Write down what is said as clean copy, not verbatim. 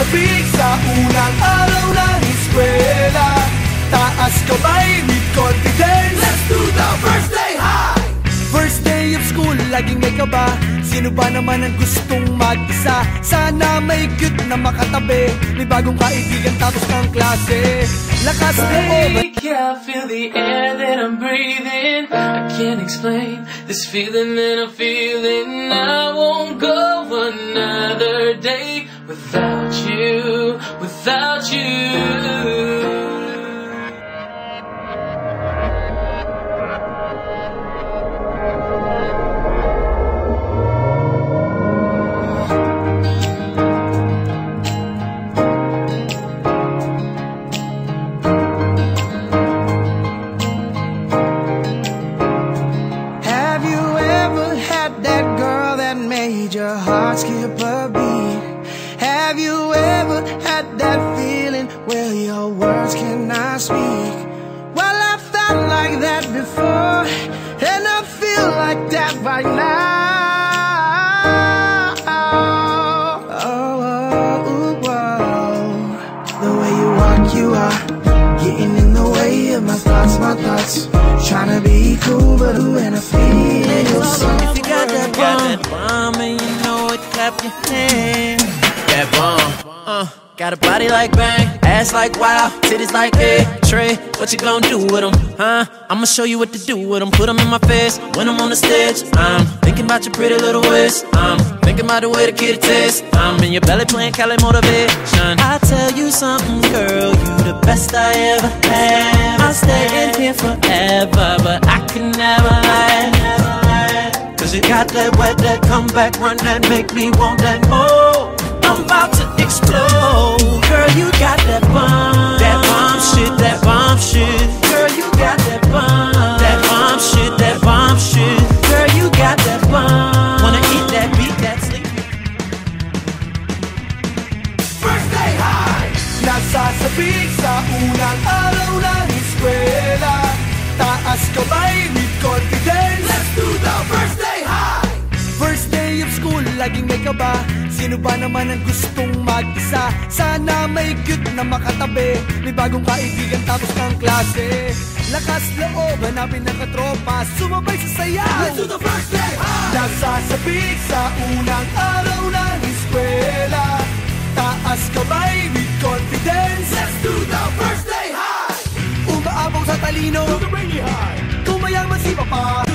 Nasasabik sa unang araw ng eskwela, taas kamay with confidence. Let's do the first day high! First day of school, laging may kaba. Sino ba naman ang gustong mag-isa? Sana may cute na makatabi, may bagong kaibigan tapos ng klase. Lakas na I feel the air that I'm breathing. I can't explain this feeling that I'm feeling. I won't go another day without you, without you. Your heart skip a beat. Have you ever had that feeling where your words cannot speak? Well, I felt like that before, and I feel like that right now. The way you walk, you are getting in the way of my thoughts, trying to be cool, but when I feel it, you're so. If you got that bomb and you know it, clap your hands. That bomb, got a body like bang, ass like wow, titties like hey, Trey, what you gonna do with them, huh? I'ma show you what to do with them, put them in my face when I'm on the stage. I'm thinking about your pretty little waist, I'm thinking about the way the kitty tastes. I'm in your belly playing Cali motivation. I tell you something, girl, you the best I ever had. I'll stay in here forever, but I can never lie. Cause you got that wet, that comeback run that make me want that more. I'm about to explode. Girl, you got that bomb shit, that bomb shit. Girl, you got that bomb shit, that bomb shit. Girl, you got that bomb. Wanna eat that, beat that, sleep. First day high! Nasasabik sa unang araw ng eskwela, taas kamay with confidence. Let's do the first day high! First day of school, laging may kaba. Sino ba naman ang gustong mag-isa? Sana may cute na makatabi, may bagong kaibigan tapos ng klase. Lakas loob, hanapin ng katropa, sumabay sa sayaw. Let's do the first day high! Nasasabik sa unang araw ng eskwela, taas kamay with confidence. Let's do the first day high! Umaapaw sa talino, do the rainy high. Kung mayaman si Papa,